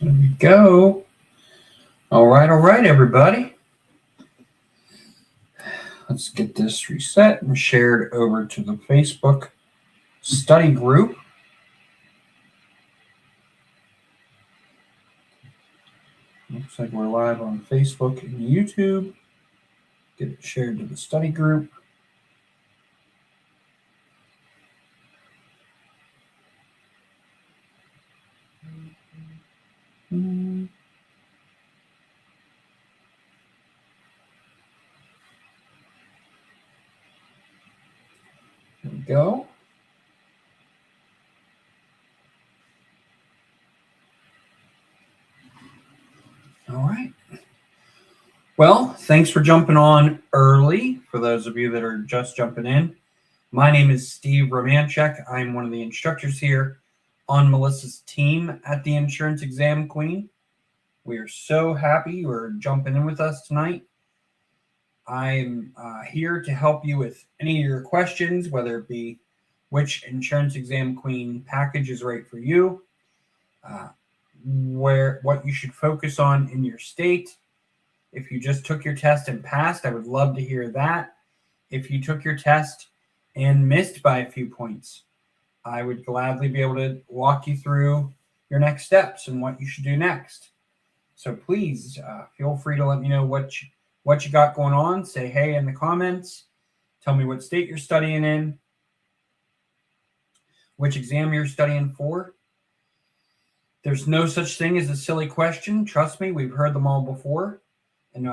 There we go. All right, everybody. Let's get this reset and shared over to the Facebook study group. Looks like we're live on Facebook and YouTube. Get it shared to the study group. There we go. All right. Well, thanks for jumping on early. For those of you that are just jumping in, my name is Steve Romanchek. I'm one of the instructors here on Melissa's team at the Insurance Exam Queen. We are so happy you're jumping in with us tonight. I'm here to help you with any of your questions, whether it be which Insurance Exam Queen package is right for you, what you should focus on in your state. If you just took your test and passed, I would love to hear that. If you took your test and missed by a few points, I would gladly be able to walk you through your next steps and what you should do next. So please feel free to let me know what you got going on. Say hey in the comments. Tell me what state you're studying in, which exam you're studying for. There's no such thing as a silly question. Trust me, we've heard them all before. And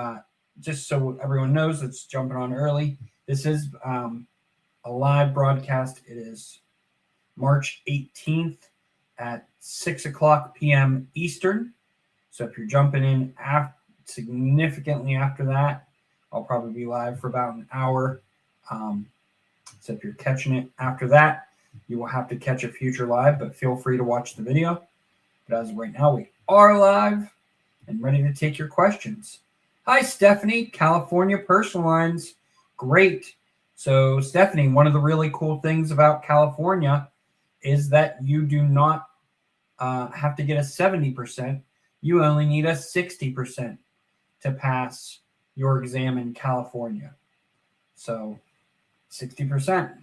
just so everyone knows, it's jumping on early. This is a live broadcast. It is March 18th at 6:00 p.m. Eastern. So if you're jumping in significantly after that, I'll probably be live for about an hour. So if you're catching it after that, you will have to catch a future live, but feel free to watch the video. But as of right now, we are live and ready to take your questions. Hi, Stephanie, California Personal Lines. Great. So, Stephanie, one of the really cool things about California is that you do not have to get a 70%. You only need a 60% to pass your exam in California. So 60%.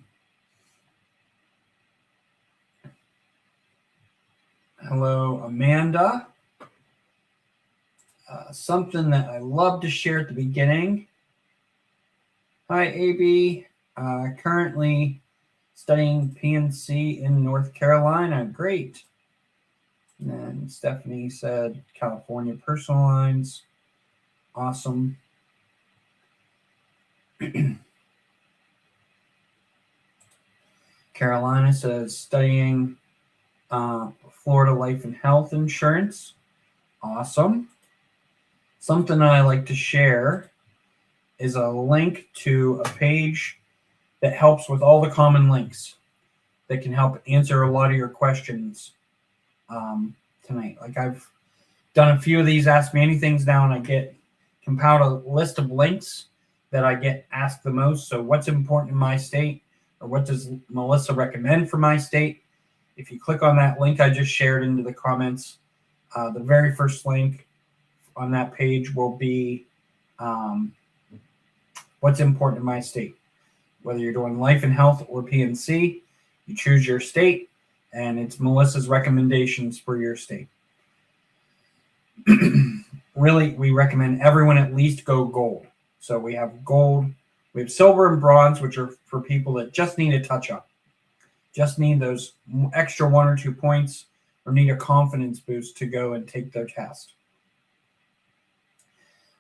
Hello, Amanda. Something that I love to share at the beginning. Hi, AB. Currently studying PNC in North Carolina. Great. And then Stephanie said California Personal Lines. Awesome. Carolina says studying Florida Life and Health Insurance. Awesome. Something that I like to share is a link to a page that helps with all the common links that can help answer a lot of your questions tonight. Like I've done a few of these Ask Me Anythings now, and I compiled a list of links that I get asked the most. So what's important in my state, or what does Melissa recommend for my state? If you click on that link I just shared into the comments, the very first link on that page will be what's important in my state. Whether you're doing life and health or PNC, you choose your state, and it's Melissa's recommendations for your state. Really, we recommend everyone at least go gold. So we have gold, we have silver and bronze, which are for people that just need a touch up, just need those extra 1 or 2 points, or need a confidence boost to go and take their test.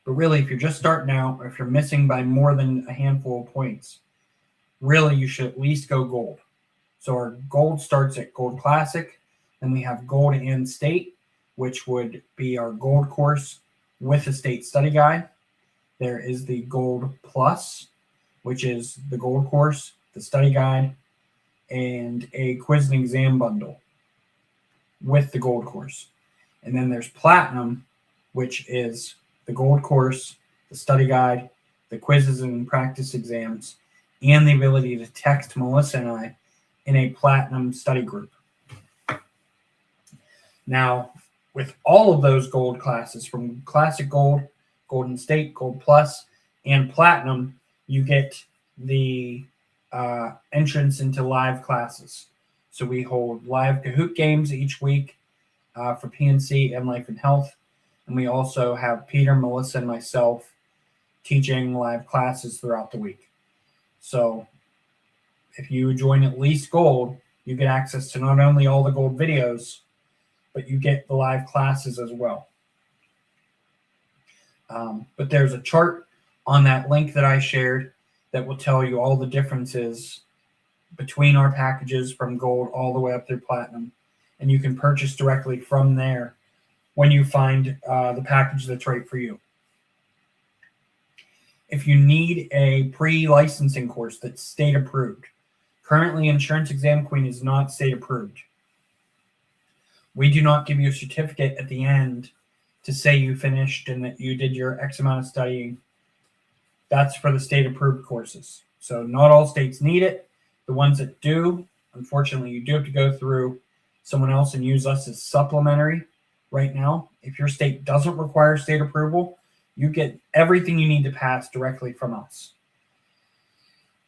But really, if you're just starting out, or if you're missing by more than a handful of points, really you should at least go gold. So our gold starts at Gold Classic, then we have Gold and State, which would be our gold course with a state study guide. There is the Gold Plus, which is the gold course, the study guide, and a quiz and exam bundle with the gold course. And then there's Platinum, which is the gold course, the study guide, the quizzes and practice exams, and the ability to text Melissa and I in a Platinum study group. Now, with all of those gold classes, from Classic Gold, Golden State, Gold Plus, and Platinum, you get the entrance into live classes. So we hold live Kahoot games each week for PNC and Life and Health. And we also have Peter, Melissa, and myself teaching live classes throughout the week. So if you join at least Gold, you get access to not only all the Gold videos, but you get the live classes as well. But there's a chart on that link that I shared that will tell you all the differences between our packages from Gold all the way up through Platinum. And you can purchase directly from there when you find the package that's right for you. If you need a pre-licensing course that's state approved, currently Insurance Exam Queen is not state approved. We do not give you a certificate at the end to say you finished and that you did your X amount of studying. That's for the state approved courses. So not all states need it. The ones that do, unfortunately, you do have to go through someone else and use us as supplementary right now. If your state doesn't require state approval, you get everything you need to pass directly from us.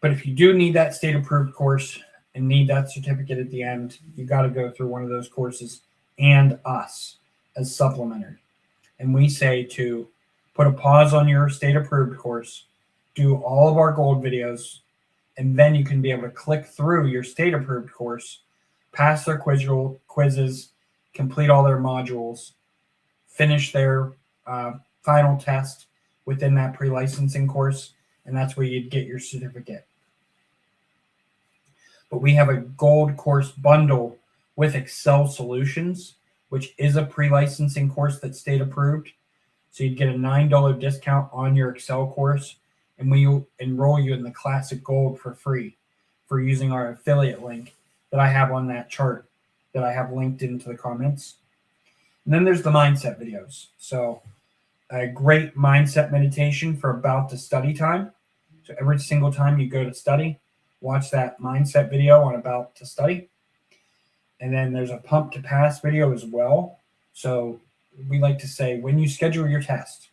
But if you do need that state approved course and need that certificate at the end, you got to go through one of those courses and us as supplementary. And we say to put a pause on your state approved course, do all of our Gold videos, and then you can be able to click through your state approved course, pass their quizzes, complete all their modules, finish their final test within that pre-licensing course, and that's where you'd get your certificate. But we have a Gold course bundle with Excel Solutions, which is a pre-licensing course that's state approved. So you'd get a $9 discount on your Excel course, and we enroll you in the Classic Gold for free for using our affiliate link that I have on that chart that I have linked into the comments. And then there's the mindset videos. So a great mindset meditation for about to study time. So every single time you go to study, watch that mindset video on about to study. And then there's a pump to pass video as well. So we like to say when you schedule your test,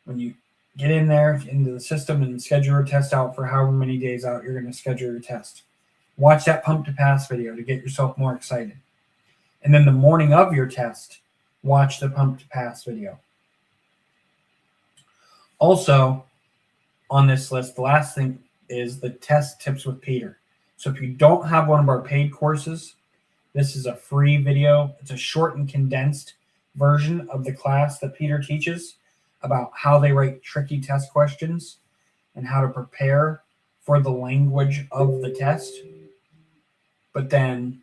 when you get in there into the system and schedule your test out for however many days out you're going to schedule your test, watch that pump to pass video to get yourself more excited. And then the morning of your test, watch the pump to pass video. Also, on this list, the last thing is the test tips with Peter. So if you don't have one of our paid courses, this is a free video. It's a short and condensed version of the class that Peter teaches about how they write tricky test questions and how to prepare for the language of the test. But then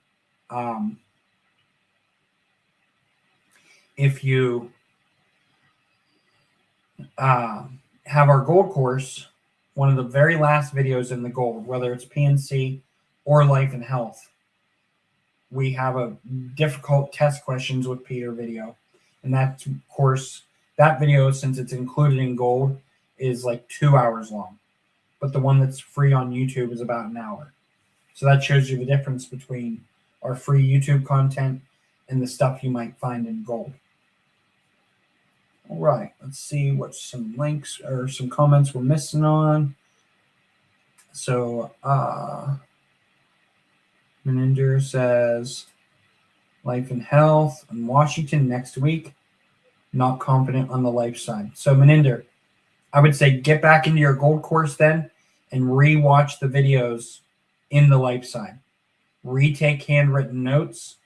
if you have our Gold course, one of the very last videos in the Gold, whether it's PNC or Life and Health, we have a difficult test questions with Peter video. And that course, that video, since it's included in Gold, is like 2 hours long. But the one that's free on YouTube is about an hour. So that shows you the difference between our free YouTube content and the stuff you might find in Gold. All right, let's see what some links or some comments we're missing on. So, Meninder says, Life and Health in Washington next week. Not confident on the life side. So, Meninder, I would say get back into your Gold course then and re-watch the videos in the life side. Retake handwritten notes,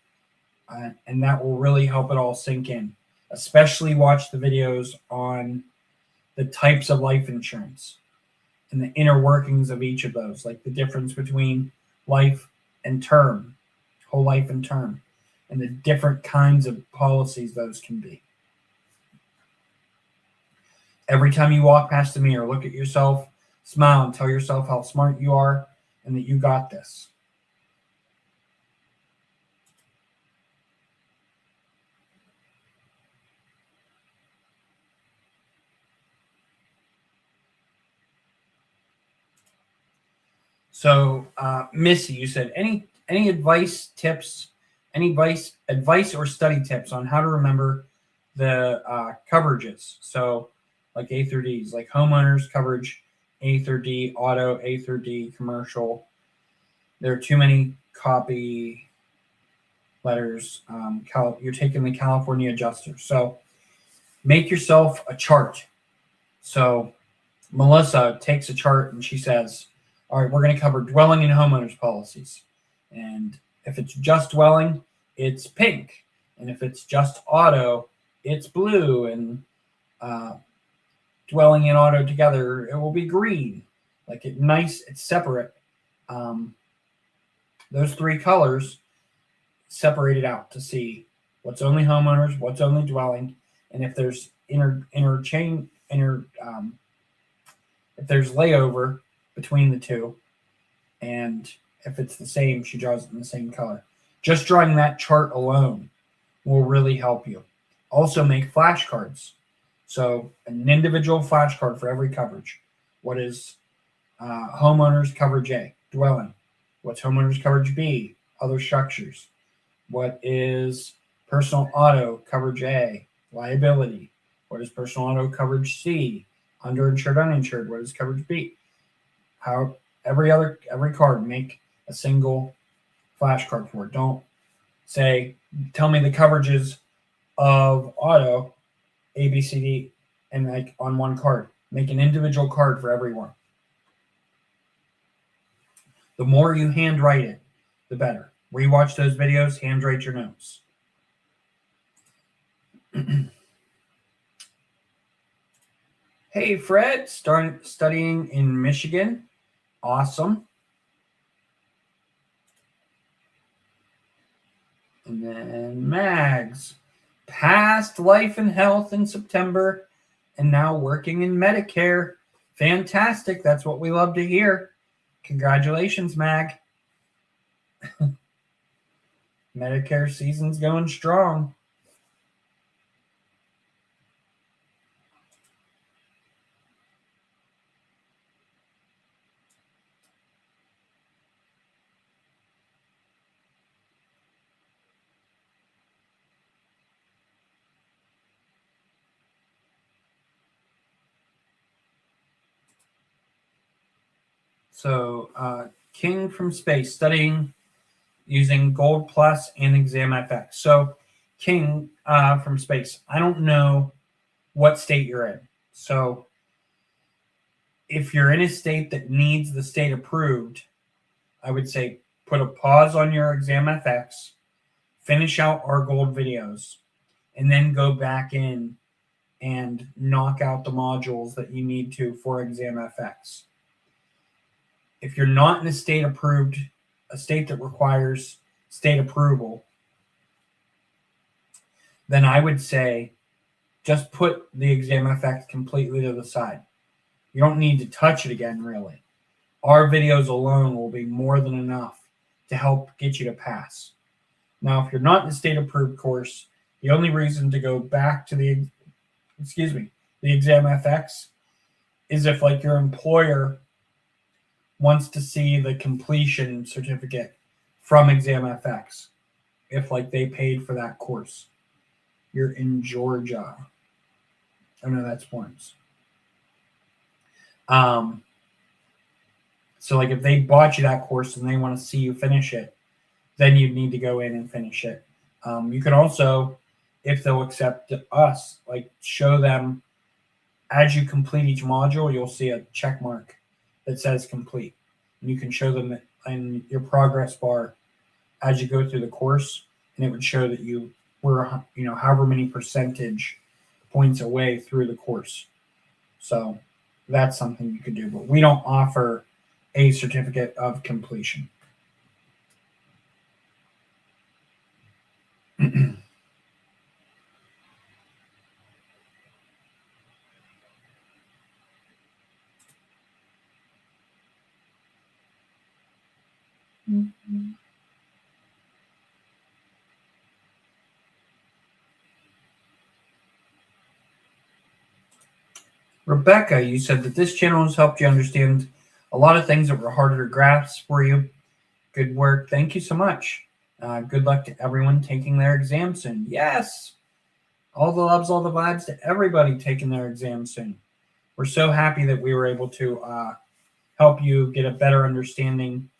and that will really help it all sink in. Especially watch the videos on the types of life insurance and the inner workings of each of those, like the difference between life and term, whole life and term, and the different kinds of policies those can be. Every time you walk past the mirror, look at yourself, smile, and tell yourself how smart you are and that you got this. So, Missy, you said any advice, tips, Any advice or study tips on how to remember the coverages? So like A through D's, like homeowners coverage, A through D, auto, A through D, commercial. There are too many copy letters. You're taking the California adjuster. So make yourself a chart. So Melissa takes a chart and she says, all right, we're going to cover dwelling and homeowners policies. And if it's just dwelling, it's pink. And if it's just auto, it's blue. And dwelling and auto together, it will be green. Like it's separate. Those three colors separated out to see what's only homeowners, what's only dwelling, and if there's if there's layover between the two, and if it's the same, she draws it in the same color. Just drawing that chart alone will really help you. Also make flashcards. So an individual flashcard for every coverage. What is homeowners coverage A? Dwelling. What's homeowners coverage B? Other structures. What is personal auto coverage A? Liability. What is personal auto coverage C? Underinsured, uninsured. What is coverage B? How every card, make a single flashcard for it. Don't say, tell me the coverages of auto A, B, C, D, and like on one card. Make an individual card for everyone. The more you handwrite it, the better. Rewatch those videos, handwrite your notes. Hey, Fred, started studying in Michigan. Awesome. And then Mags, passed life and health in September and now working in Medicare. Fantastic. That's what we love to hear. Congratulations, Mag. Medicare season's going strong. So King from Space, studying using Gold Plus and ExamFX. So King from Space, I don't know what state you're in. So if you're in a state that needs the state approved, I would say put a pause on your ExamFX, finish out our gold videos, and then go back in and knock out the modules that you need to for ExamFX. If you're not in a state approved, a state that requires state approval, then I would say just put the ExamFX completely to the side. You don't need to touch it again, really. Our videos alone will be more than enough to help get you to pass. Now, if you're not in a state approved course, the only reason to go back to the ExamFX is if like your employer wants to see the completion certificate from ExamFX, if like they paid for that course. You're in Georgia. Oh no, that's Florence. So like if they bought you that course and they want to see you finish it, then you'd need to go in and finish it. You can also, if they'll accept us, like show them as you complete each module, you'll see a check mark that says complete. And you can show them in your progress bar as you go through the course, and it would show that you were, however many percentage points away through the course. So that's something you could do, but we don't offer a certificate of completion. Rebecca, you said that this channel has helped you understand a lot of things that were harder to grasp for you. Good work. Thank you so much. Good luck to everyone taking their exam soon. Yes, all the loves, all the vibes to everybody taking their exam soon. We're so happy that we were able to help you get a better understanding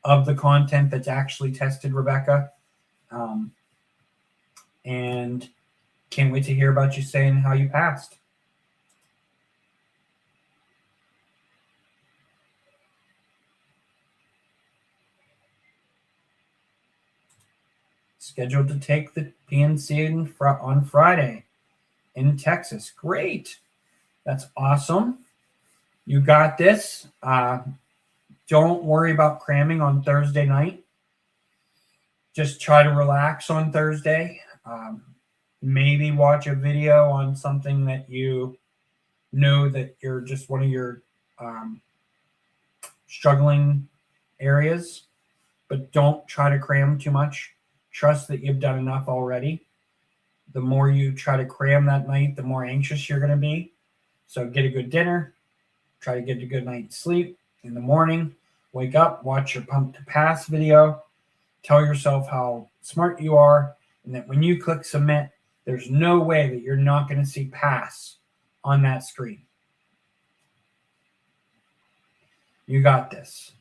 of the content that's actually tested, Rebecca. And can't wait to hear about you saying how you passed. Scheduled to take the PNC on Friday in Texas. Great. That's awesome. You got this. Don't worry about cramming on Thursday night. Just try to relax on Thursday. Maybe watch a video on something that you know that you're just one of your struggling areas, but don't try to cram too much. Trust that you've done enough already. The more you try to cram that night, the more anxious you're going to be. So get a good dinner. Try to get a good night's sleep. In the morning, wake up, watch your pump to pass video. Tell yourself how smart you are, and that when you click submit, there's no way that you're not going to see pass on that screen. You got this.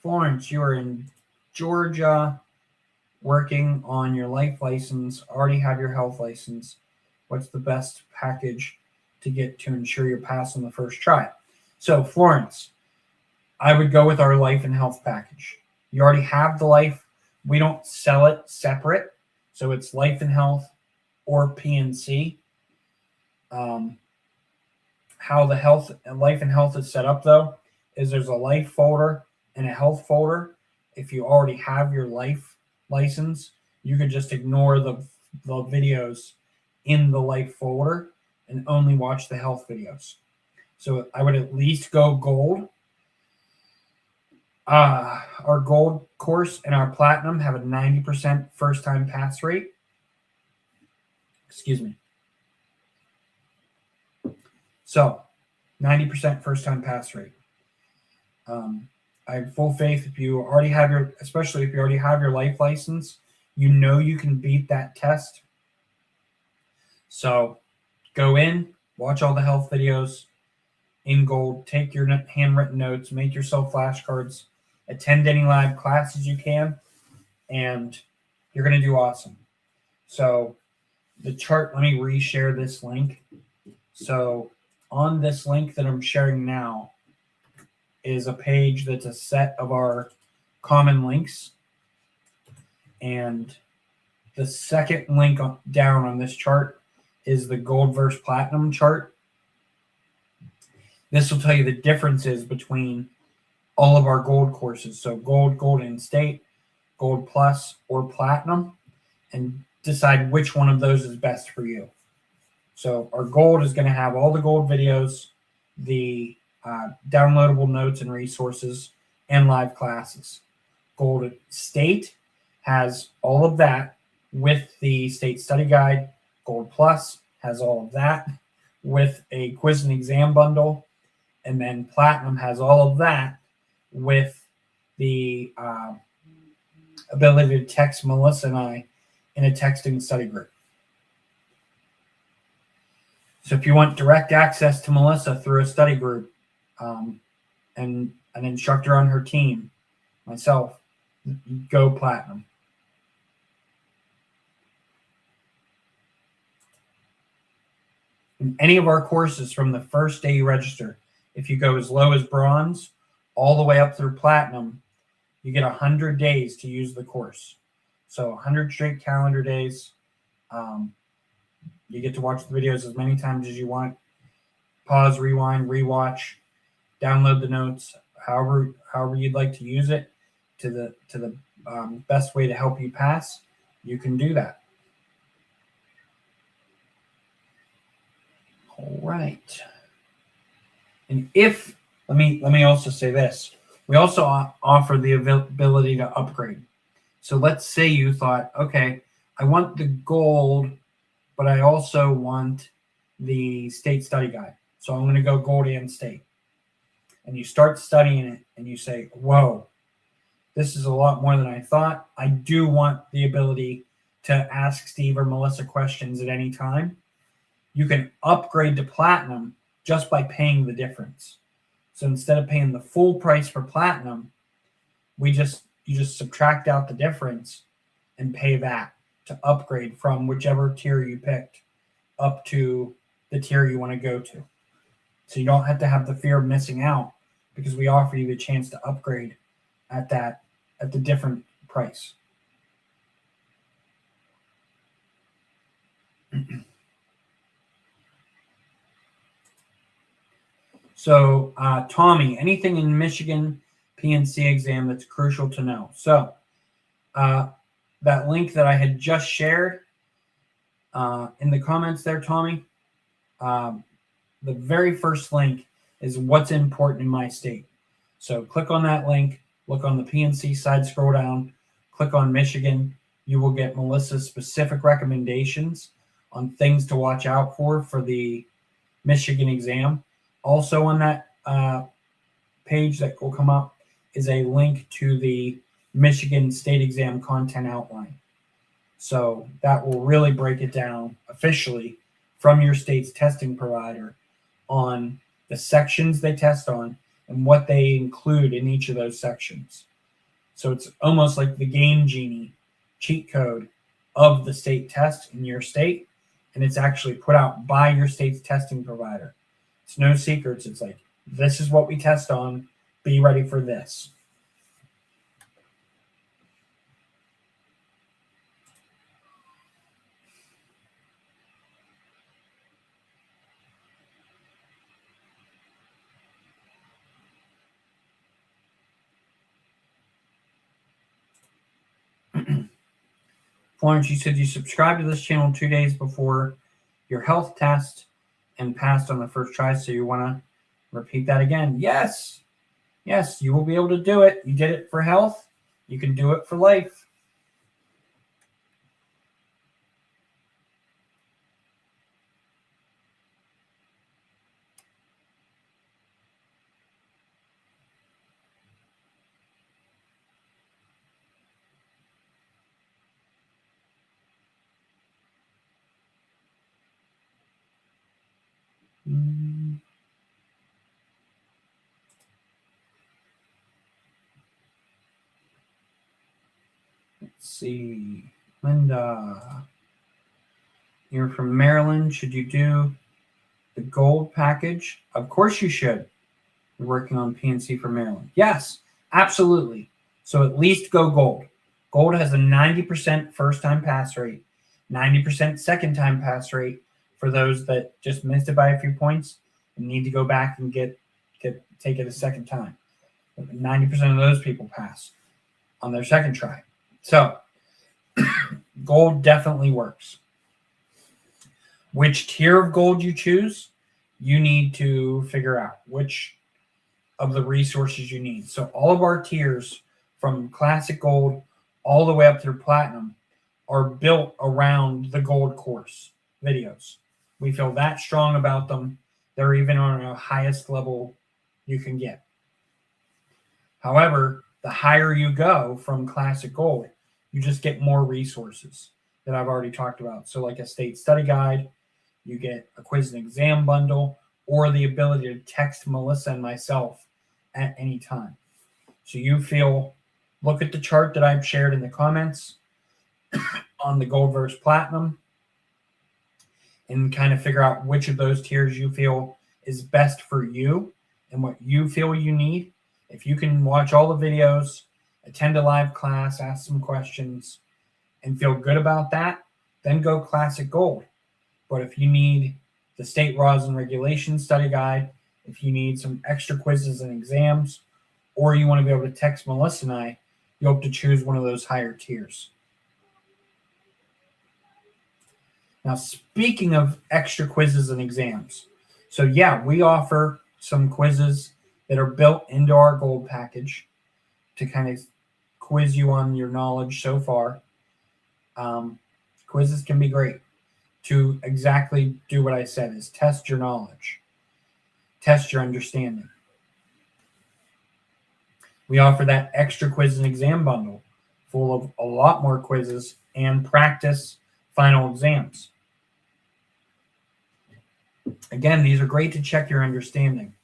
Florence, you are in Georgia working on your life license, already have your health license. What's the best package to get to ensure you pass on the first try? So, Florence, I would go with our life and health package. You already have the life. We don't sell it separate. So it's life and health or PNC. How the life and health is set up, though, is there's a life folder and a health folder. If you already have your life license, you could just ignore the videos in the life folder and only watch the health videos. So I would at least go gold. Our gold course and our platinum have a 90% first-time pass rate. Excuse me. So 90% first-time pass rate. I have full faith if you already have especially if you already have your life license, you know you can beat that test. So go in, watch all the health videos in gold, take your handwritten notes, make yourself flashcards, attend any live classes you can, and you're going to do awesome. So the chart, let me reshare this link. So on this link that I'm sharing now is a page that's a set of our common links. And the second link down on this chart is the gold versus platinum chart. This will tell you the differences between all of our gold courses. So gold, gold in state, gold plus, or platinum, and decide which one of those is best for you. So our gold is going to have all the gold videos, the downloadable notes and resources, and live classes. Gold state has all of that with the state study guide. Gold plus has all of that with a quiz and exam bundle. And then platinum has all of that with the ability to text Melissa and I in a texting study group. So if you want direct access to Melissa through a study group and an instructor on her team, myself, go platinum. In any of our courses from the first day you register, if you go as low as bronze all the way up through platinum, you get 100 days to use the course. So 100 straight calendar days. You get to watch the videos as many times as you want. Pause, rewind, rewatch, download the notes, however you'd like to use it to the best way to help you pass. You can do that. All right. And let me also say this. We also offer the ability to upgrade. So let's say you thought, okay, I want the gold, but I also want the state study guide. So I'm going to go gold and state. and you start studying it and you say, whoa, this is a lot more than I thought. I do want the ability to ask Steve or Melissa questions at any time. You can upgrade to platinum just by paying the difference. So instead of paying the full price for platinum, you just subtract out the difference and pay that to upgrade from whichever tier you picked up to the tier you want to go to. So you don't have to have the fear of missing out, because we offer you the chance to upgrade at the different price. So, Tommy, anything in Michigan PNC exam that's crucial to know? So, that link that I had just shared in the comments there, Tommy, the very first link is what's important in my state. So click on that link, look on the PNC side, scroll down, click on Michigan. You will get Melissa's specific recommendations on things to watch out for the Michigan exam. Also on that page that will come up is a link to the Michigan state exam content outline. So that will really break it down officially from your state's testing provider on the sections they test on and what they include in each of those sections. So it's almost like the Game Genie cheat code of the state test in your state, and it's actually put out by your state's testing provider. It's no secrets. It's like, this is what we test on. Be ready for this. Florence, you said you subscribed to this channel 2 days before your health test and passed on the first try, so you want to repeat that again. Yes, you will be able to do it. You did it for health. You can do it for life. Let's see. Linda, you're from Maryland. Should you do the gold package? Of course you should. You're working on PNC for Maryland. Yes, absolutely. So at least go gold. Gold has a 90% first-time pass rate, 90% second-time pass rate for those that just missed it by a few points and need to go back and take it a second time. 90% of those people pass on their second try. So gold definitely works. Which tier of gold you choose, you need to figure out which of the resources you need. So all of our tiers from classic gold all the way up through platinum are built around the gold course videos. We feel that strong about them. They're even on the highest level you can get. However, the higher you go from classic gold, you just get more resources that I've already talked about. So like a state study guide, you get a quiz and exam bundle, or the ability to text Melissa and myself at any time. So you feel, look at the chart that I've shared in the comments on the gold versus platinum and kind of figure out which of those tiers you feel is best for you and what you feel you need. If you can watch all the videos, attend a live class, ask some questions, and feel good about that, then go classic gold. But if you need the state laws and regulations study guide, if you need some extra quizzes and exams, or you want to be able to text Melissa and I, you hope to choose one of those higher tiers. Now, speaking of extra quizzes and exams, so yeah, we offer some quizzes that are built into our gold package to kind of quiz you on your knowledge so far. Quizzes can be great to exactly do what I said, is test your knowledge, test your understanding. We offer that extra quiz and exam bundle full of a lot more quizzes and practice final exams. Again, these are great to check your understanding,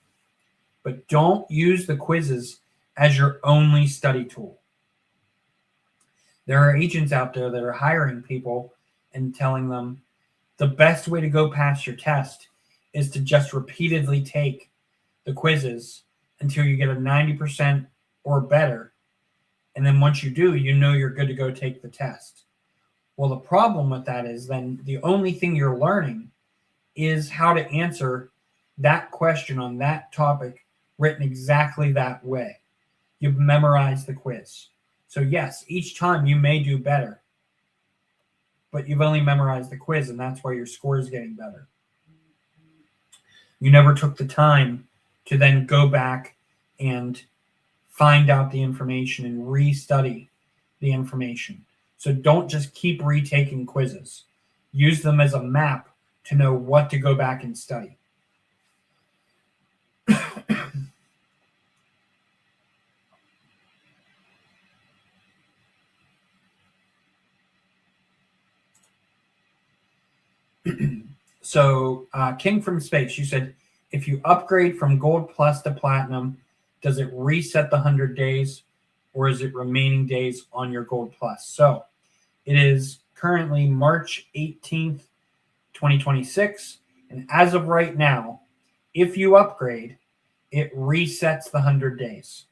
but don't use the quizzes as your only study tool. There are agents out there that are hiring people and telling them the best way to go past your test is to just repeatedly take the quizzes until you get a 90% or better. And then once you do, you know you're good to go take the test. Well, the problem with that is then the only thing you're learning is how to answer that question on that topic written exactly that way. You've memorized the quiz. So yes, each time you may do better, but you've only memorized the quiz, and that's why your score is getting better. You never took the time to then go back and find out the information and restudy the information. So don't just keep retaking quizzes. Use them as a map to know what to go back and study. So King from Space, you said, if you upgrade from Gold Plus to Platinum, does it reset the 100 days or is it remaining days on your Gold Plus? So it is currently March 18th, 2026. And as of right now, if you upgrade, it resets the 100 days.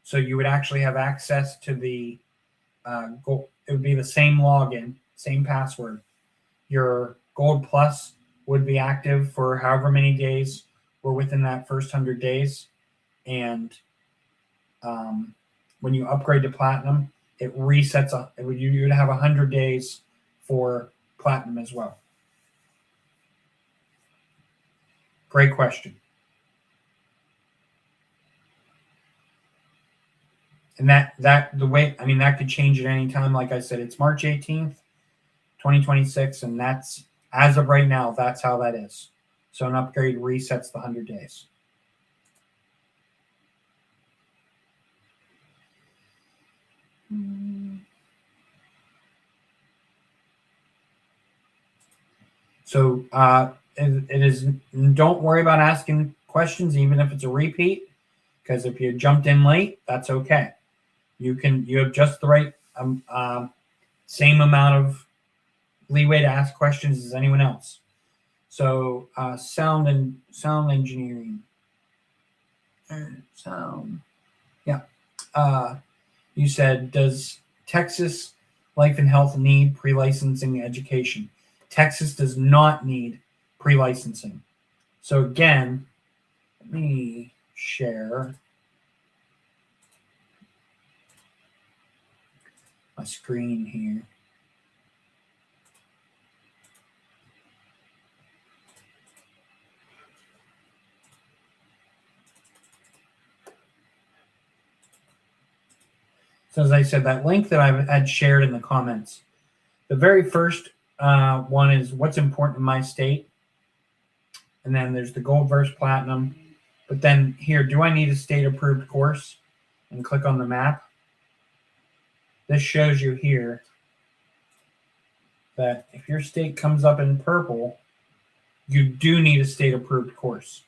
So you would actually have access to the gold. It would be the same login, same password. Your Gold Plus would be active for however many days were within that first 100 days. And when you upgrade to Platinum, it resets. You would have 100 days for Platinum as well. Great question. And that could change at any time. Like I said, it's March 18th, 2026, and that's, as of right now, that's how that is. So an upgrade resets the 100 days. So it is, don't worry about asking questions, even if it's a repeat, because if you jumped in late, that's okay. You have just the right same amount of leeway to ask questions as anyone else. So sound engineering. You said, does Texas Life and Health need pre-licensing education? Texas does not need pre-licensing. So again, let me share my screen here. So as I said, that link that I had shared in the comments, the very first one is what's important in my state. And then there's the Gold versus Platinum. But then here, do I need a state-approved course? And click on the map. This shows you here that if your state comes up in purple, you do need a state-approved course.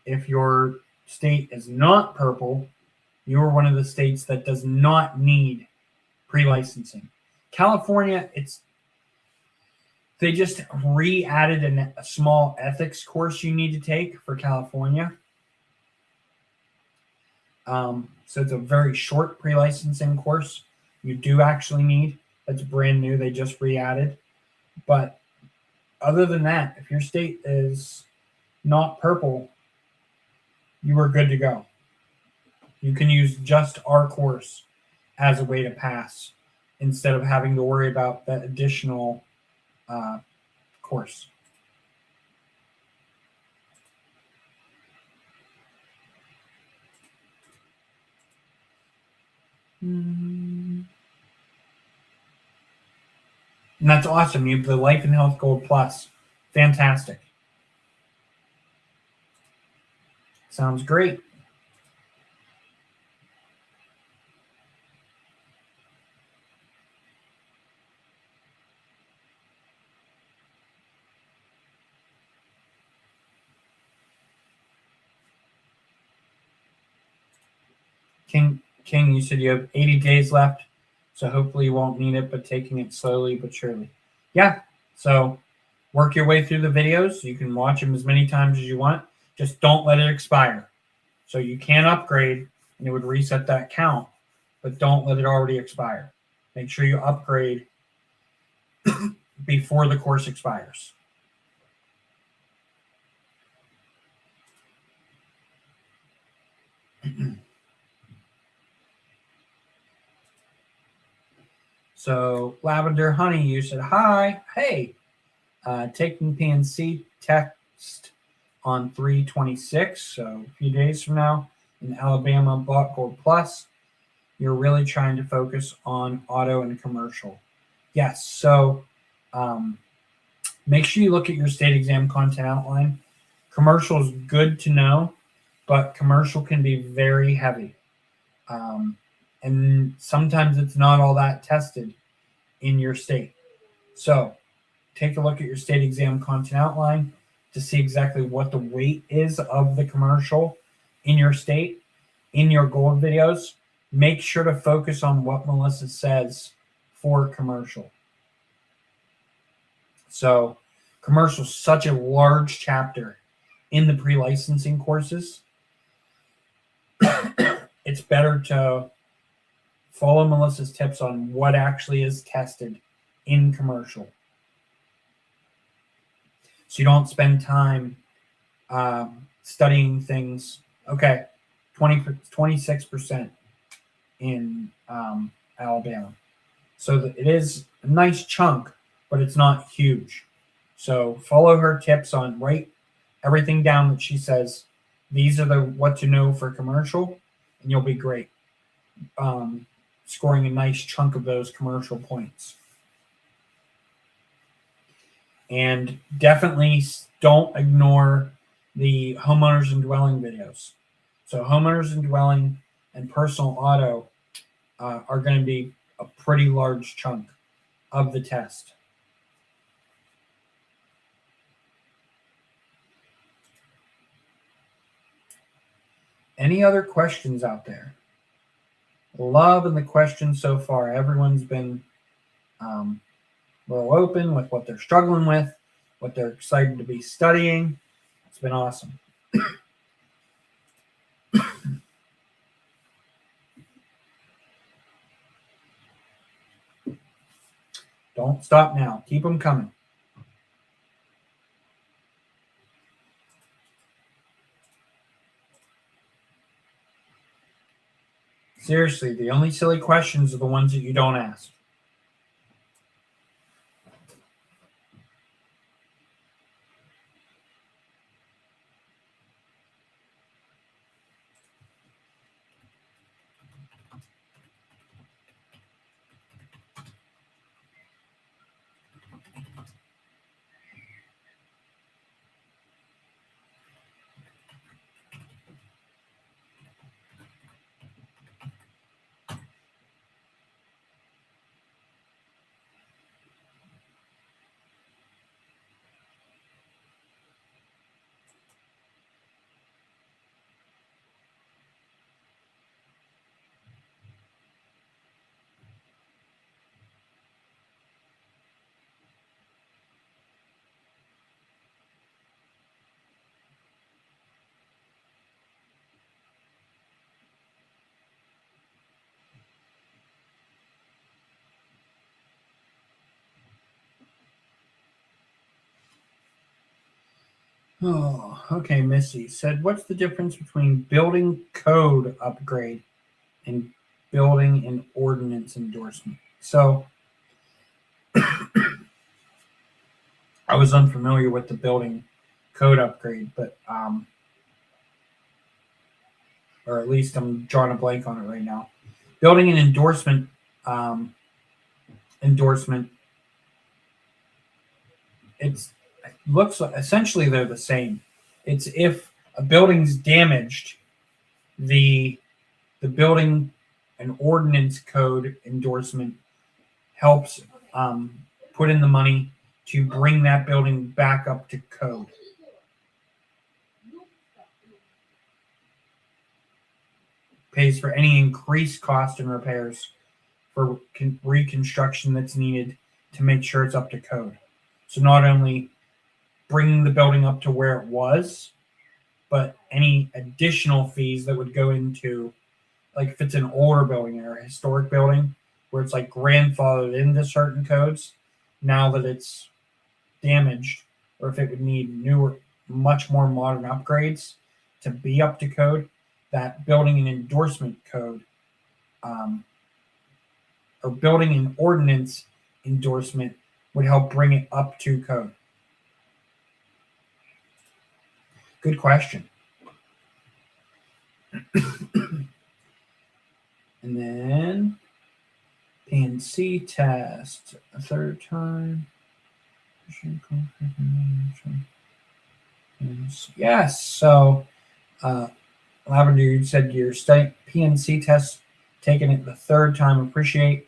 If your state is not purple, you're one of the states that does not need pre-licensing. California, they just re-added a small ethics course you need to take for California. So it's a very short pre-licensing course you do actually need. That's brand new. They just re-added. But other than that, if your state is not purple, you are good to go. You can use just our course as a way to pass instead of having to worry about that additional course. And that's awesome. You have the Life and Health Gold Plus. Fantastic. Sounds great. King, you said you have 80 days left, so hopefully you won't need it, but taking it slowly but surely. Yeah, so work your way through the videos. You can watch them as many times as you want. Just don't let it expire. So you can upgrade, and it would reset that count, but don't let it already expire. Make sure you upgrade before the course expires. So Lavender Honey, you said hi. Hey, taking PNC text on 3/26, so a few days from now in Alabama, bought Gold Plus. You're really trying to focus on auto and commercial. Yes, so make sure you look at your state exam content outline. Commercial is good to know, but commercial can be very heavy. And sometimes it's not all that tested in your state. So take a look at your state exam content outline to see exactly what the weight is of the commercial in your state, in your gold videos. Make sure to focus on what Melissa says for commercial. So commercial is such a large chapter in the pre-licensing courses. It's better to follow Melissa's tips on what actually is tested in commercial. So you don't spend time studying things. Okay, 26% in Alabama. So it is a nice chunk, but it's not huge. So follow her tips on write everything down that she says. These are the what to know for commercial, and you'll be great. Scoring a nice chunk of those commercial points. And definitely don't ignore the homeowners and dwelling videos. So homeowners and dwelling and personal auto are going to be a pretty large chunk of the test. Any other questions out there? Loving the questions so far. Everyone's been real open with what they're struggling with, what they're excited to be studying. It's been awesome. Don't stop now. Keep them coming. Seriously, the only silly questions are the ones that you don't ask. Oh, okay. Missy said, what's the difference between building code upgrade and building an ordinance endorsement? So I was unfamiliar with the building code upgrade, but or at least I'm drawing a blank on it right now. Building an endorsement it looks like essentially they're the same. It's if a building's damaged, the building and ordinance code endorsement helps put in the money to bring that building back up to code. pays for any increased cost in repairs for reconstruction that's needed to make sure it's up to code. So not only bringing the building up to where it was, but any additional fees that would go into, like if it's an older building or a historic building where it's like grandfathered into certain codes, now that it's damaged, or if it would need newer, much more modern upgrades to be up to code, that building and endorsement code or building and ordinance endorsement would help bring it up to code. Good question. And then PNC test a third time. Yes. So Lavender, you said your PNC test taking it the third time. Appreciate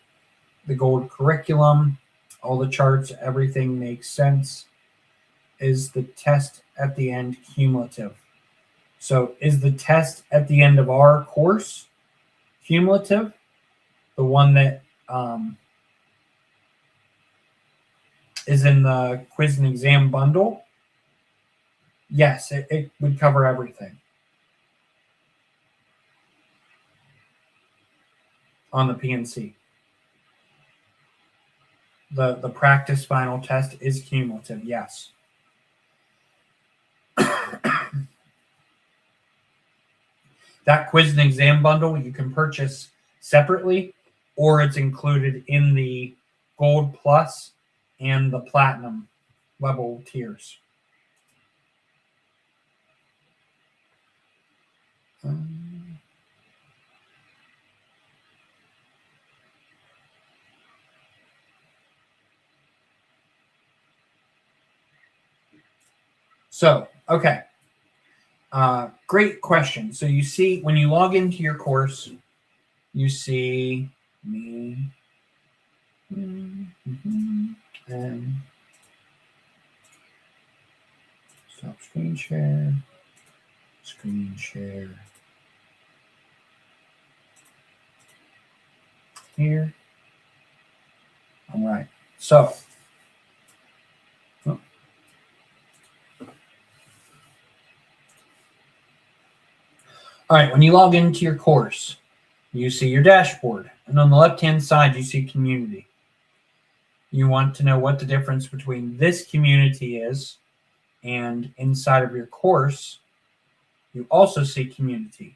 the gold curriculum, all the charts, everything makes sense. Is the test at the end cumulative? So is the test at the end of our course cumulative? The one that is in the quiz and exam bundle? Yes, it would cover everything on the PNC. The practice final test is cumulative, yes. That quiz and exam bundle you can purchase separately, or it's included in the Gold Plus and the Platinum level tiers. So, okay. Great question. So you see, when you log into your course, you see me and stop screen share, here. All right. So, all right, when you log into your course, you see your dashboard, and on the left-hand side, you see community. You want to know what the difference between this community is, and inside of your course, you also see community.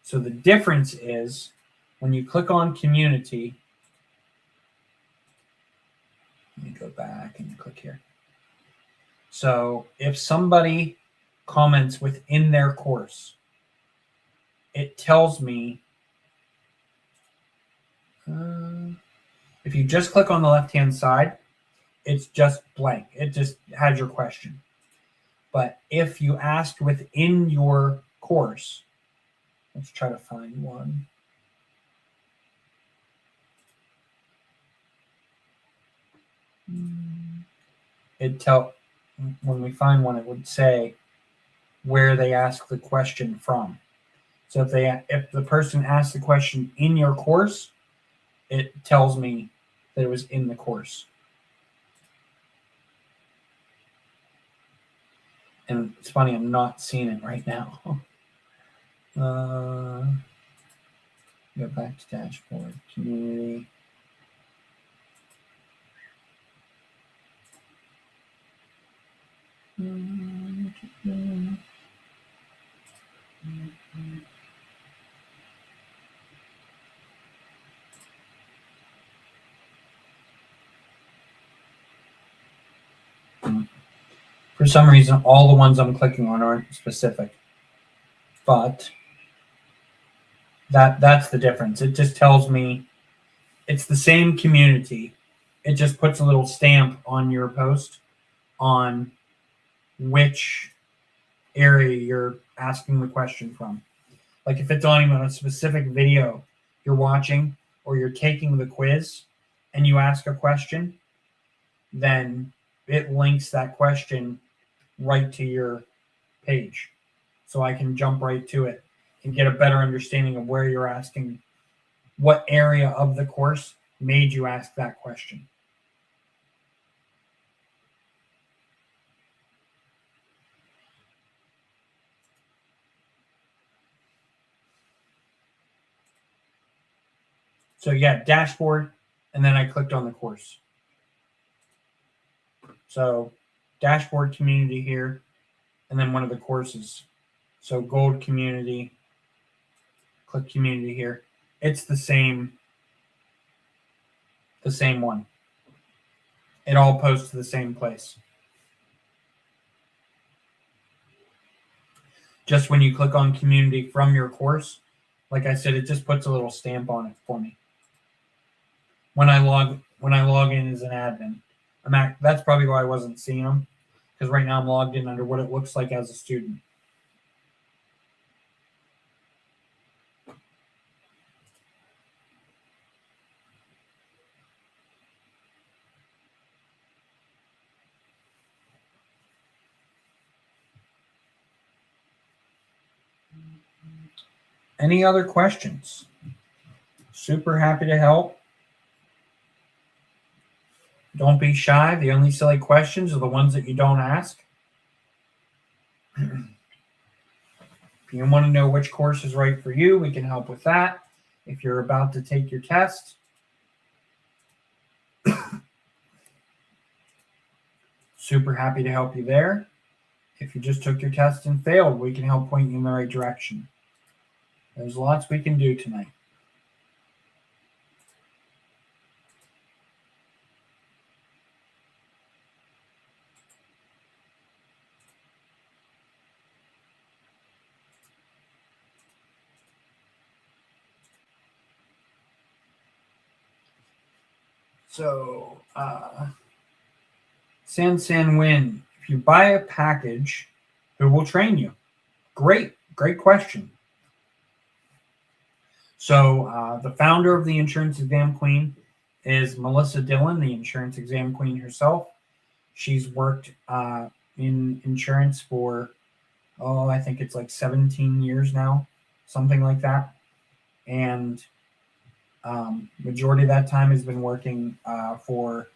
So the difference is when you click on community, let me go back and click here. So if somebody comments within their course, it tells me, if you just click on the left-hand side, it's just blank. It just has your question. But if you asked within your course, let's try to find one. When we find one, it would say where they asked the question from. So if the person asked the question in your course, it tells me that it was in the course. And it's funny, I'm not seeing it right now. Go back to dashboard, community. For some reason, all the ones I'm clicking on aren't specific, but that's the difference. It just tells me it's the same community. It just puts a little stamp on your post on which area you're asking the question from. Like if it's on even a specific video you're watching or you're taking the quiz and you ask a question, then it links that question right to your page. So I can jump right to it. and get a better understanding of where you're asking, what area of the course made you ask that question. So yeah, dashboard, and then I clicked on the course. So dashboard, community here, and then one of the courses. So gold community, click community here. It's the same one. It all posts to the same place. Just when you click on community from your course, like I said, it just puts a little stamp on it for me. When I log in as an admin, that's probably why I wasn't seeing them, because right now I'm logged in under what it looks like as a student. Any other questions? Super happy to help. Don't be shy. The only silly questions are the ones that you don't ask. If you want to know which course is right for you, we can help with that. If you're about to take your test, super happy to help you there. If you just took your test and failed, we can help point you in the right direction. There's lots we can do tonight. So, San Win, if you buy a package, who will train you? Great question. So, the founder of the Insurance Exam Queen is Melissa Dillon, the Insurance Exam Queen herself. She's worked in insurance for, I think it's like 17 years now, something like that. And majority of that time has been working for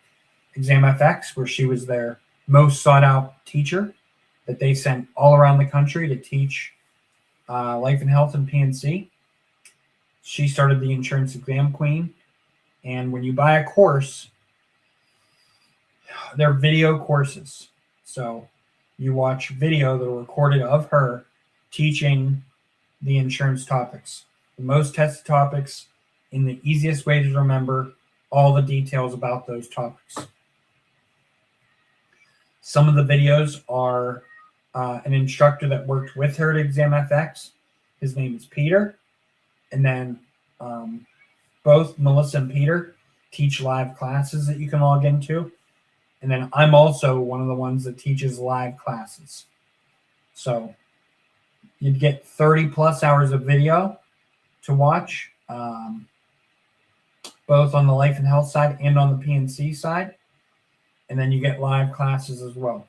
ExamFX, where she was their most sought out teacher that they sent all around the country to teach life and health and P&C. She started the Insurance Exam Queen. And when you buy a course, they're video courses. So you watch video that are recorded of her teaching the insurance topics, the most tested topics, in the easiest way to remember all the details about those topics. Some of the videos are an instructor that worked with her at ExamFX. His name is Peter. And then both Melissa and Peter teach live classes that you can log into. And then I'm also one of the ones that teaches live classes. So you'd get 30 plus hours of video to watch, both on the life and health side and on the P&C side. And then you get live classes as well.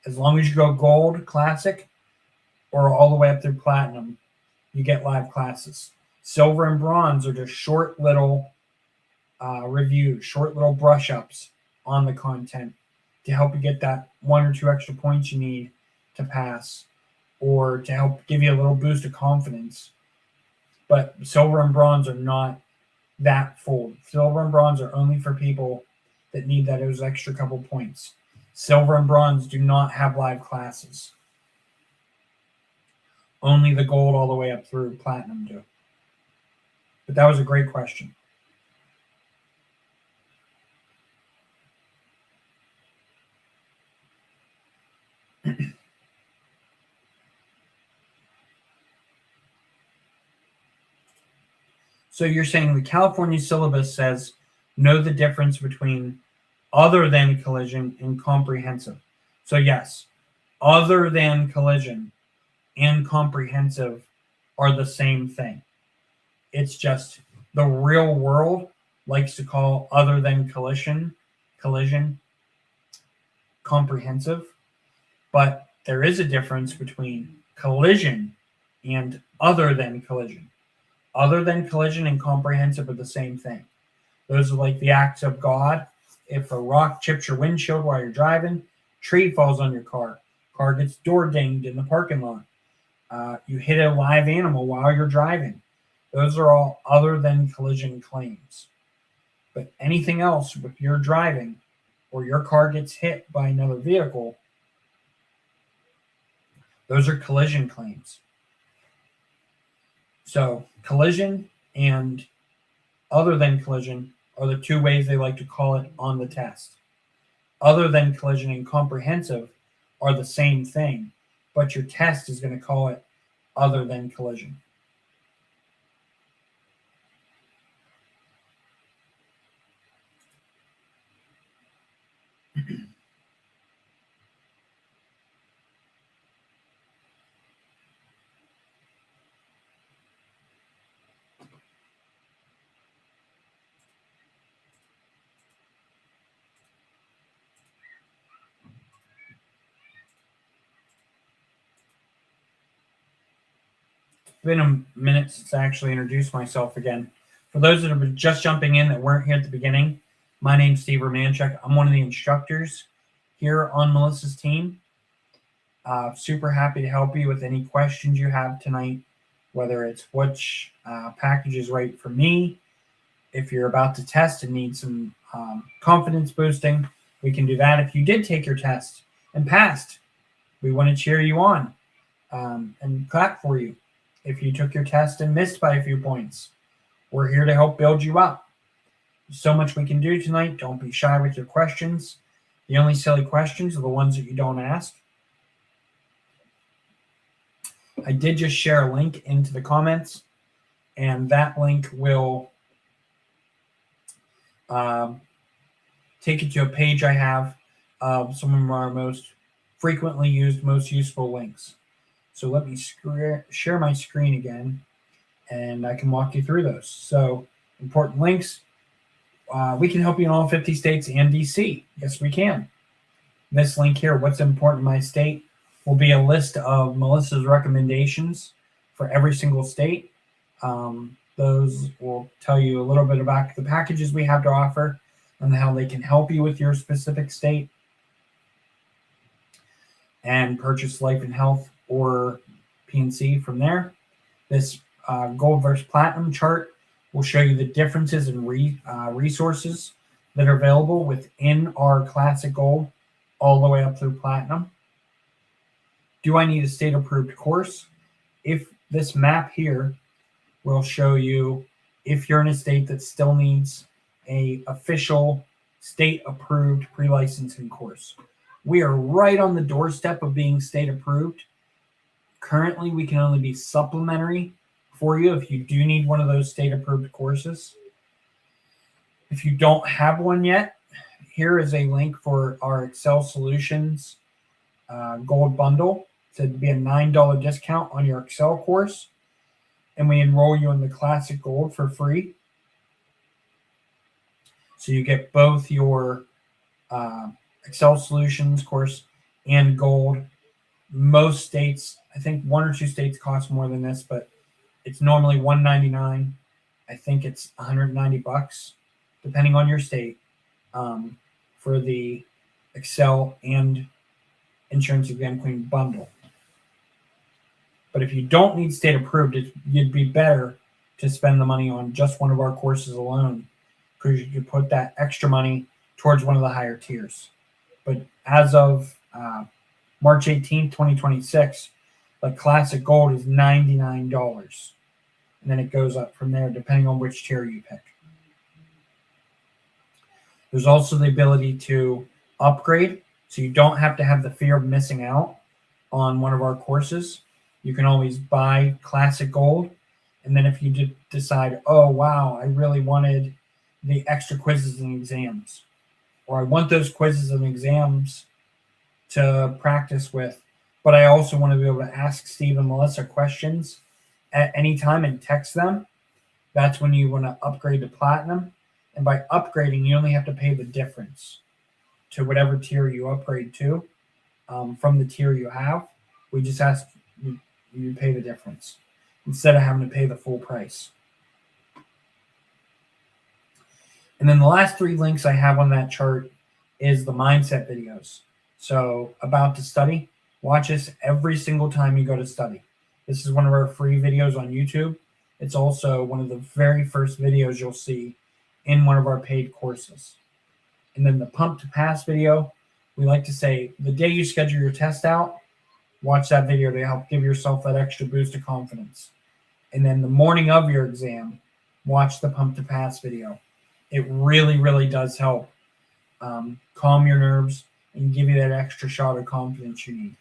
As long as you go gold, classic, or all the way up through platinum, you get live classes. Silver and bronze are just short little reviews, short little brush ups on the content to help you get that 1 or 2 extra points you need to pass, or to help give you a little boost of confidence. But silver and bronze are not that full. Silver and bronze are only for people that need those extra couple points. Silver and bronze do not have live classes. Only the gold all the way up through platinum do. But that was a great question. So you're saying the California syllabus says know the difference between other than collision and comprehensive. So yes, other than collision and comprehensive are the same thing. It's just the real world likes to call other than collision comprehensive. But there is a difference between collision and other than collision. Other than collision and comprehensive are the same thing. Those are like the acts of God. If a rock chips your windshield while you're driving, tree falls on your car gets door dinged in the parking lot, you hit a live animal while you're driving. Those are all other than collision claims. But anything else, if you're driving or your car gets hit by another vehicle, those are collision claims. So collision and other than collision are the two ways they like to call it on the test. Other than collision and comprehensive are the same thing, but your test is going to call it other than collision. It's been a minute since I actually introduced myself again. For those that are just jumping in that weren't here at the beginning, my name's Steve Romanchuk. I'm one of the instructors here on Melissa's team. Super happy to help you with any questions you have tonight, whether it's which package is right for me. If you're about to test and need some confidence boosting, we can do that. If you did take your test and passed, we want to cheer you on and clap for you. If you took your test and missed by a few points, we're here to help build you up. There's so much we can do tonight. Don't be shy with your questions. The only silly questions are the ones that you don't ask. I did just share a link into the comments, and that link will take you to a page I have of some of our most frequently used, most useful links. So let me share my screen again, and I can walk you through those. So important links. We can help you in all 50 states and DC. Yes, we can. This link here, what's important in my state, will be a list of Melissa's recommendations for every single state. Those will tell you a little bit about the packages we have to offer and how they can help you with your specific state, and purchase life and health or PNC from there. This gold versus platinum chart will show you the differences in resources that are available within our classic gold all the way up through platinum. Do I need a state approved course? If this map here will show you if you're in a state that still needs a official state approved pre-licensing course. We are right on the doorstep of being state approved. Currently, we can only be supplementary for you if you do need one of those state approved courses. If you don't have one yet, here is a link for our Excel Solutions gold bundle. So it'd be a $9 discount on your Excel course, and we enroll you in the Classic Gold for free. So you get both your Excel Solutions course and gold. Most states, I think one or two states cost more than this, but it's normally $199. I think it's $190, depending on your state, for the Excel and Insurance Exam Queen bundle. But if you don't need state approved, you'd be better to spend the money on just one of our courses alone, because you could put that extra money towards one of the higher tiers. But as of March 18th, 2026, the Classic Gold is $99. And then it goes up from there depending on which tier you pick. There's also the ability to upgrade, so you don't have to have the fear of missing out on one of our courses. You can always buy Classic Gold, and then if you decide, oh wow, I really wanted the extra quizzes and exams, or I want those quizzes and exams to practice with, but I also want to be able to ask Steve and Melissa questions at any time and text them, that's when you want to upgrade to Platinum. And by upgrading, you only have to pay the difference to whatever tier you upgrade to from the tier you have. We just ask, You pay the difference instead of having to pay the full price. And then the last 3 links I have on that chart is the mindset videos. So about to study, watch this every single time you go to study. This is one of our free videos on YouTube. It's also one of the very first videos you'll see in one of our paid courses. And then the pump to pass video, we like to say the day you schedule your test out, watch that video to help give yourself that extra boost of confidence. And then the morning of your exam, watch the pump to pass video. It really, really does help calm your nerves and give you that extra shot of confidence you need.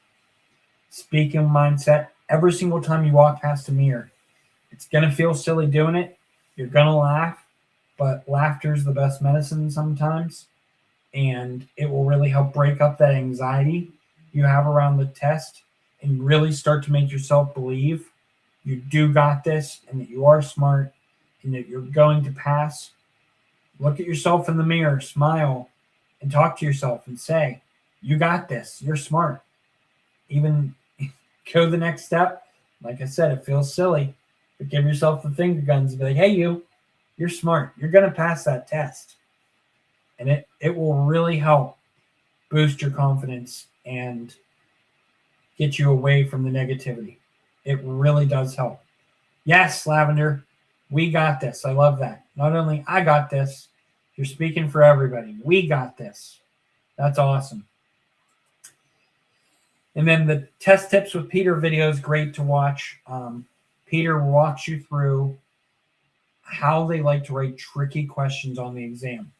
Speaking of mindset, every single time you walk past a mirror, it's going to feel silly doing it. You're going to laugh, but laughter is the best medicine sometimes. And it will really help break up that anxiety you have around the test and really start to make yourself believe you do got this and that you are smart and that you're going to pass. Look at yourself in the mirror, smile, and talk to yourself and say, you got this. You're smart. Even go the next step. Like I said, it feels silly, but give yourself the finger guns and be like, hey, you're smart. You're going to pass that test. And it will really help boost your confidence and get you away from the negativity. It really does help. Yes, Lavender, we got this. I love that. Not only I got this, you're speaking for everybody. We got this. That's awesome. And then the test tips with Peter video is great to watch. Peter walks you through how they like to write tricky questions on the exam,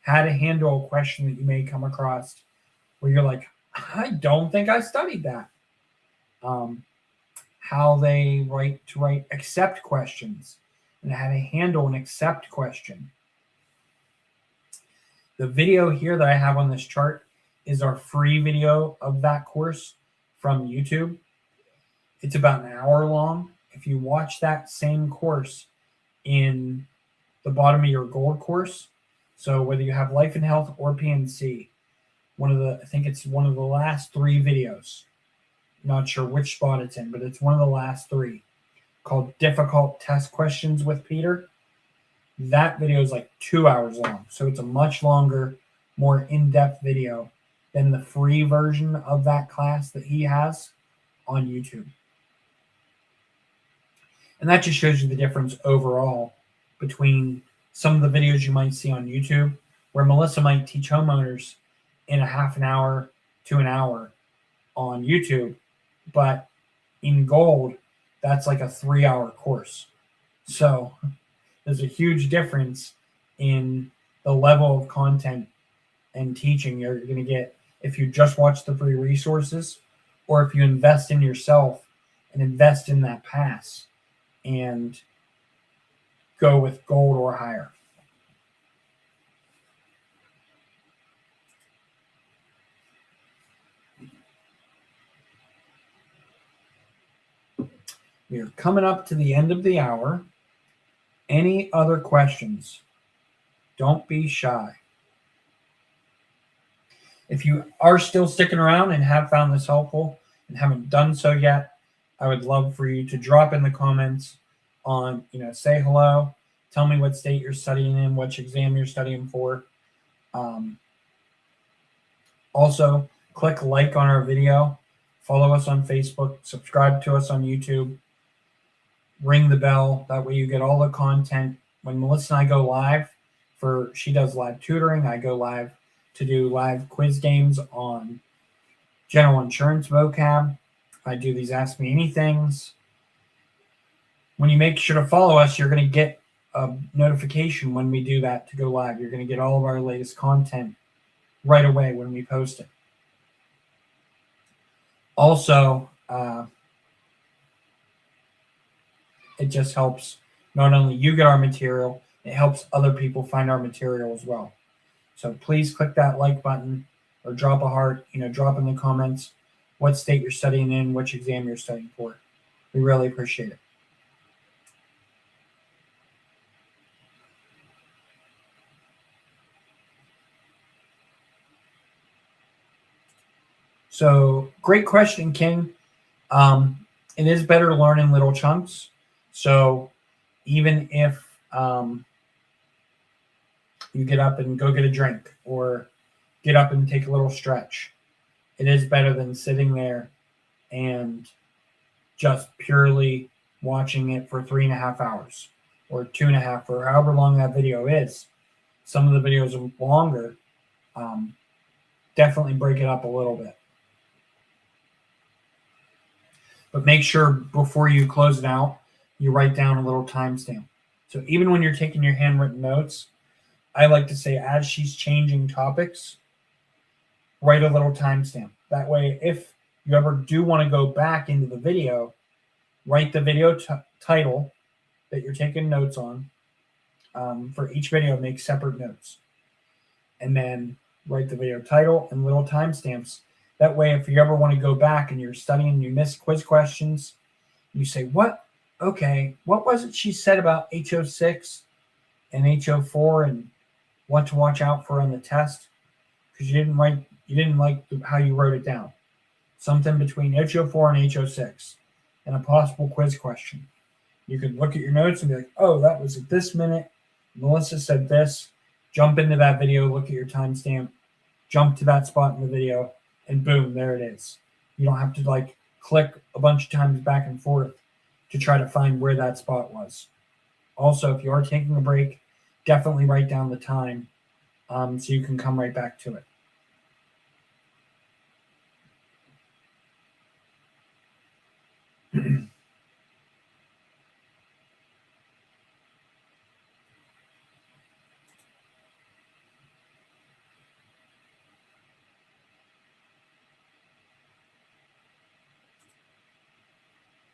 how to handle a question that you may come across where you're like, I don't think I studied that. How they write accept questions and how to handle an accept question. The video here that I have on this chart is our free video of that course from YouTube. It's about an hour long. If you watch that same course in the bottom of your gold course, so whether you have life and health or PNC, I think it's one of the last 3 videos. Not sure which spot it's in, but it's one of the last 3 called Difficult Test Questions with Peter. That video is like 2 hours long. So it's a much longer, more in-depth video than the free version of that class that he has on YouTube. And that just shows you the difference overall between some of the videos you might see on YouTube, where Melissa might teach homeowners in a half an hour to an hour on YouTube. But in gold, that's like a 3-hour course. So there's a huge difference in the level of content and teaching you're going to get if you just watch the free resources or if you invest in yourself and invest in that pass and go with gold or higher. We are coming up to the end of the hour. Any other questions? Don't be shy. If you are still sticking around and have found this helpful and haven't done so yet, I would love for you to drop in the comments on, say hello, tell me what state you're studying in, which exam you're studying for. Also, click like on our video, follow us on Facebook, subscribe to us on YouTube, ring the bell. That way you get all the content. When Melissa and I go live, she does live tutoring, I go live to do live quiz games on general insurance vocab. I do these Ask Me Anythings. When you make sure to follow us, you're going to get a notification when we do that to go live. You're going to get all of our latest content right away when we post it. Also, it just helps not only you get our material, it helps other people find our material as well. So please click that like button or drop a heart, drop in the comments what state you're studying in, which exam you're studying for. We really appreciate it. So great question, King. it is better to learn in little chunks. So even if you get up and go get a drink or get up and take a little stretch, it is better than sitting there and just purely watching it for 3.5 hours or 2.5 or however long that video is. Some of the videos are longer. Definitely break it up a little bit. But make sure before you close it out, you write down a little timestamp. So even when you're taking your handwritten notes, I like to say as she's changing topics, write a little timestamp. That way, if you ever do want to go back into the video, write the video title that you're taking notes on. For each video, make separate notes. And then write the video title and little timestamps. That way, if you ever want to go back and you're studying and you miss quiz questions, you say, what was it she said about HO6 and HO4 and what to watch out for on the test? Because you didn't like how you wrote it down. Something between HO4 and HO6 and a possible quiz question. You could look at your notes and be like, oh, that was at this minute. Melissa said this. Jump into that video, look at your timestamp, jump to that spot in the video, and boom, there it is. You don't have to click a bunch of times back and forth to try to find where that spot was. Also, if you are taking a break, definitely write down the time so you can come right back to it.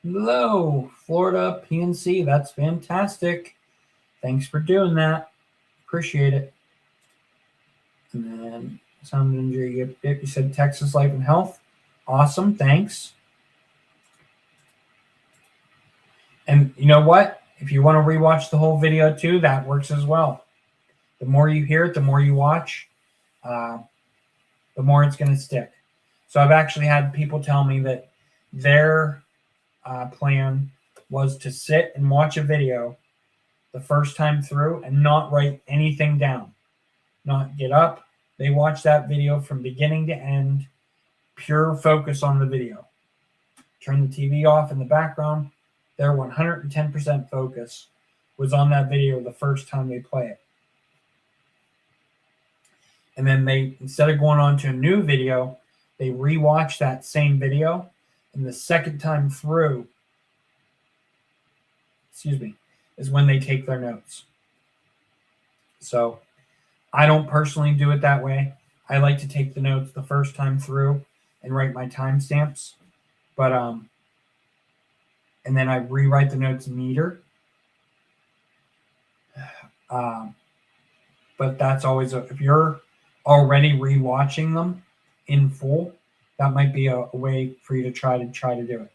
Hello, Florida PNC. That's fantastic. Thanks for doing that. Appreciate it. And then sound injury. You said Texas Life and Health. Awesome. Thanks. And you know what? If you want to rewatch the whole video too, that works as well. The more you hear it, the more you watch, the more it's going to stick. So I've actually had people tell me that their plan was to sit and watch a video the first time through and not write anything down, not get up. They watch that video from beginning to end, pure focus on the video. Turn the TV off in the background. Their 110% focus was on that video the first time they play it. And then they, instead of going on to a new video, they rewatch that same video. And the second time through, is when they take their notes. So I don't personally do it that way. I like to take the notes the first time through and write my timestamps. But and then I rewrite the notes meter. But that's always if you're already rewatching them in full, that might be a way for you to try to do it.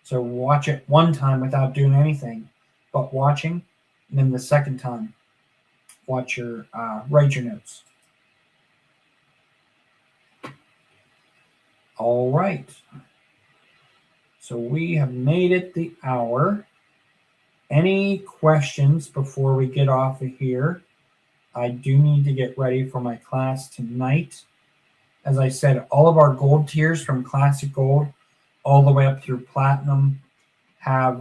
So watch it one time without doing anything, but watching, and then the second time, write your notes. All right. So we have made it the hour. Any questions before we get off of here? I do need to get ready for my class tonight. As I said, all of our gold tiers from Classic Gold all the way up through Platinum have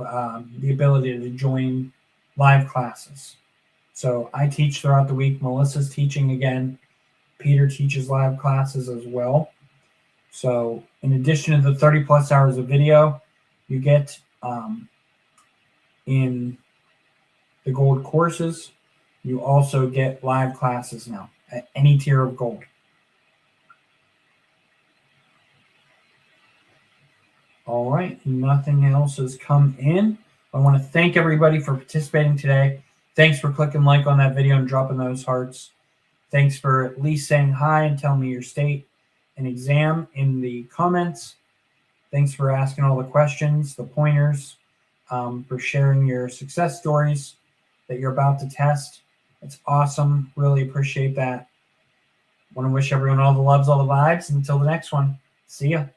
the ability to join live classes. So I teach throughout the week. Melissa's teaching again. Peter teaches live classes as well. So in addition to the 30 plus hours of video, you get in the gold courses, you also get live classes now at any tier of gold. All right, nothing else has come in. I want to thank everybody for participating today. Thanks for clicking like on that video and dropping those hearts. Thanks for at least saying hi and telling me your state and exam in the comments. Thanks for asking all the questions, the pointers, for sharing your success stories that you're about to test. It's awesome. Really appreciate that. Want to wish everyone all the loves, all the vibes. Until the next one, see ya.